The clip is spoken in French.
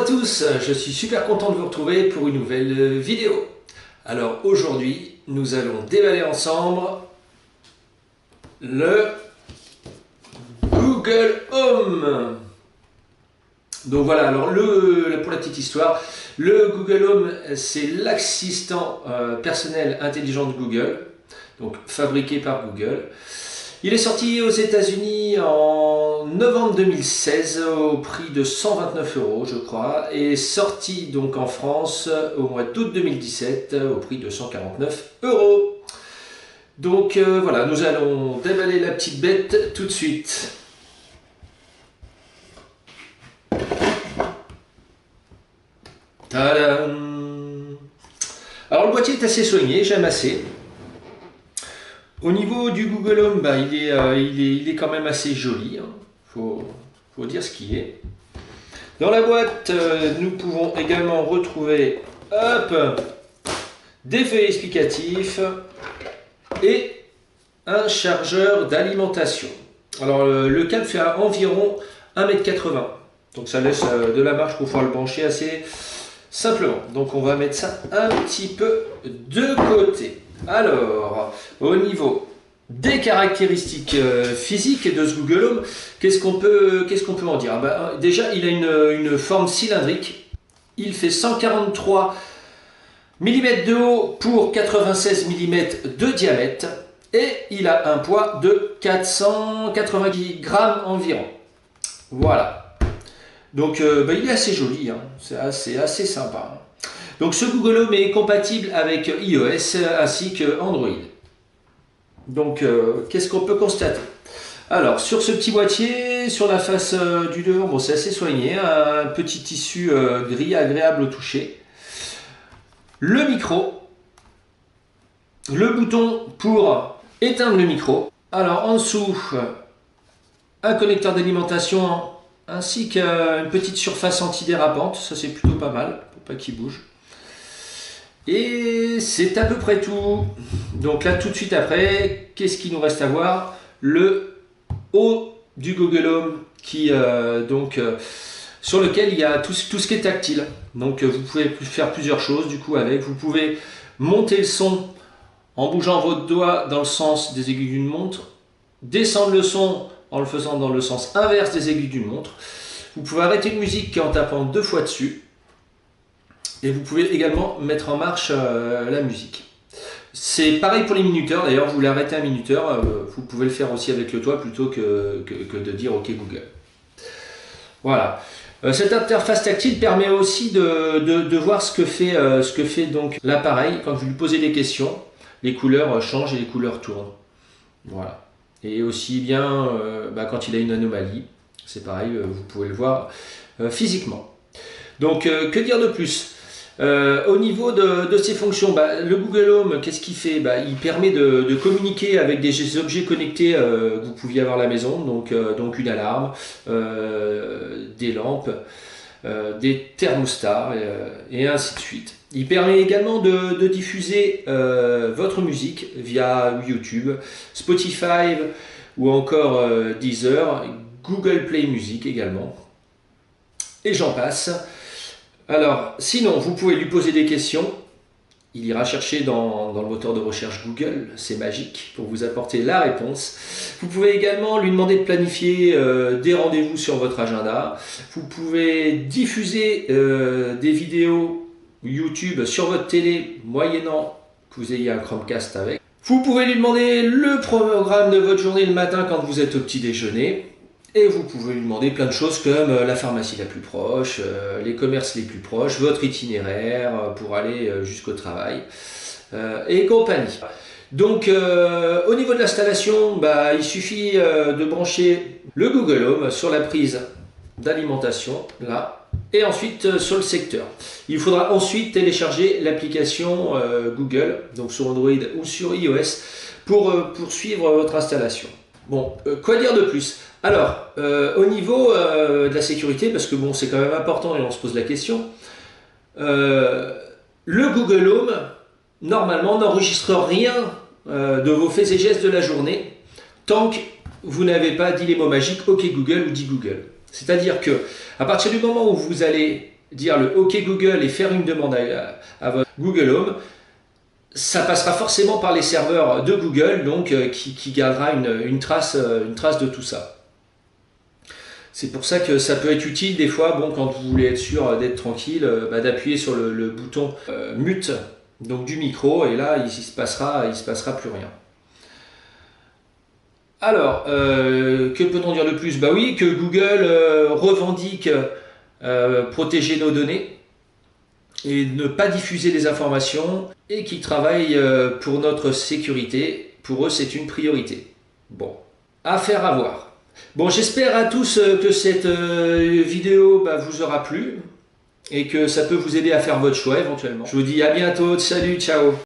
à tous, je suis super content de vous retrouver pour une nouvelle vidéo. Alors aujourd'hui, nous allons déballer ensemble le Google Home. Donc voilà, alors pour la petite histoire, le Google Home, c'est l'assistant personnel intelligent de Google, donc fabriqué par Google. Il est sorti aux États-Unis en novembre 2016 au prix de 129 €, je crois, et sorti donc en France au mois d'août 2017 au prix de 149 €. Donc voilà, nous allons déballer la petite bête tout de suite. Tadam! Alors le boîtier est assez soigné, j'aime assez. Au niveau du Google Home, il est quand même assez joli, hein. Faut dire ce qui est. Dans la boîte, nous pouvons également retrouver des feuilles explicatifs et un chargeur d'alimentation. Alors le câble fait environ 1,80 m, donc ça laisse de la marge pour pouvoir le brancher assez simplement. Donc on va mettre ça un petit peu de côté. Alors, au niveau des caractéristiques physiques de ce Google Home, qu'est-ce qu'on peut en dire? Déjà, il a une forme cylindrique. Il fait 143 mm de haut pour 96 mm de diamètre. Et il a un poids de 490 grammes environ. Voilà. Donc, il est assez joli, hein. C'est assez sympa. Donc ce Google Home est compatible avec iOS ainsi que Android. Donc qu'est-ce qu'on peut constater? Alors sur ce petit boîtier, sur la face du devant, bon, c'est assez soigné, un petit tissu gris agréable au toucher. Le micro, le bouton pour éteindre le micro. Alors en dessous, un connecteur d'alimentation ainsi qu'une petite surface antidérapante, ça c'est plutôt pas mal, pour pas qu'il bouge. Et c'est à peu près tout. Donc là tout de suite après, qu'est-ce qu'il nous reste à voir? Le haut du Google Home qui sur lequel il y a tout ce qui est tactile. Donc vous pouvez faire plusieurs choses du coup avec. Vous pouvez monter le son en bougeant votre doigt dans le sens des aiguilles d'une montre, descendre le son en le faisant dans le sens inverse des aiguilles d'une montre. Vous pouvez arrêter une musique en tapant 2 fois dessus. Et vous pouvez également mettre en marche la musique. C'est pareil pour les minuteurs, d'ailleurs vous voulez arrêter un minuteur, vous pouvez le faire aussi avec le doigt plutôt que de dire OK Google. Voilà. Cette interface tactile permet aussi de voir ce que fait donc l'appareil quand vous lui posez des questions. Les couleurs changent et les couleurs tournent. Voilà. Et aussi bien quand il a une anomalie, c'est pareil, vous pouvez le voir physiquement. Donc que dire de plus? Au niveau de ses fonctions, le Google Home, qu'est-ce qu'il fait? Il permet de communiquer avec des objets connectés que vous pouviez avoir à la maison, donc une alarme, des lampes, des thermostats et ainsi de suite. Il permet également de diffuser votre musique via YouTube, Spotify ou encore Deezer, Google Play Music également, et j'en passe. Alors, sinon, vous pouvez lui poser des questions. Il ira chercher dans le moteur de recherche Google, c'est magique, pour vous apporter la réponse. Vous pouvez également lui demander de planifier des rendez-vous sur votre agenda. Vous pouvez diffuser des vidéos YouTube sur votre télé, moyennant que vous ayez un Chromecast avec. Vous pouvez lui demander le programme de votre journée le matin quand vous êtes au petit déjeuner. Et vous pouvez lui demander plein de choses comme la pharmacie la plus proche, les commerces les plus proches, votre itinéraire pour aller jusqu'au travail et compagnie. Donc au niveau de l'installation, il suffit de brancher le Google Home sur la prise d'alimentation là et ensuite sur le secteur. Il faudra ensuite télécharger l'application Google, donc sur Android ou sur iOS, pour poursuivre votre installation. Bon, quoi dire de plus? Alors, au niveau de la sécurité, parce que bon, c'est quand même important et on se pose la question, le Google Home, normalement, n'enregistre rien de vos faits et gestes de la journée tant que vous n'avez pas dit les mots magiques OK Google ou dit Google. C'est-à-dire que à partir du moment où vous allez dire le OK Google et faire une demande à votre Google Home, ça passera forcément par les serveurs de Google, donc qui gardera une trace de tout ça. C'est pour ça que ça peut être utile des fois, bon, quand vous voulez être sûr d'être tranquille, d'appuyer sur le bouton mute donc du micro, et là il se passera plus rien. Alors, que peut-on dire de plus? Bah oui, que Google revendique protéger nos données et ne pas diffuser les informations, et qui travaille pour notre sécurité. Pour eux, c'est une priorité. Bon, affaire à voir. Bon, j'espère à tous que cette vidéo vous aura plu et que ça peut vous aider à faire votre choix éventuellement. Je vous dis à bientôt, salut, ciao.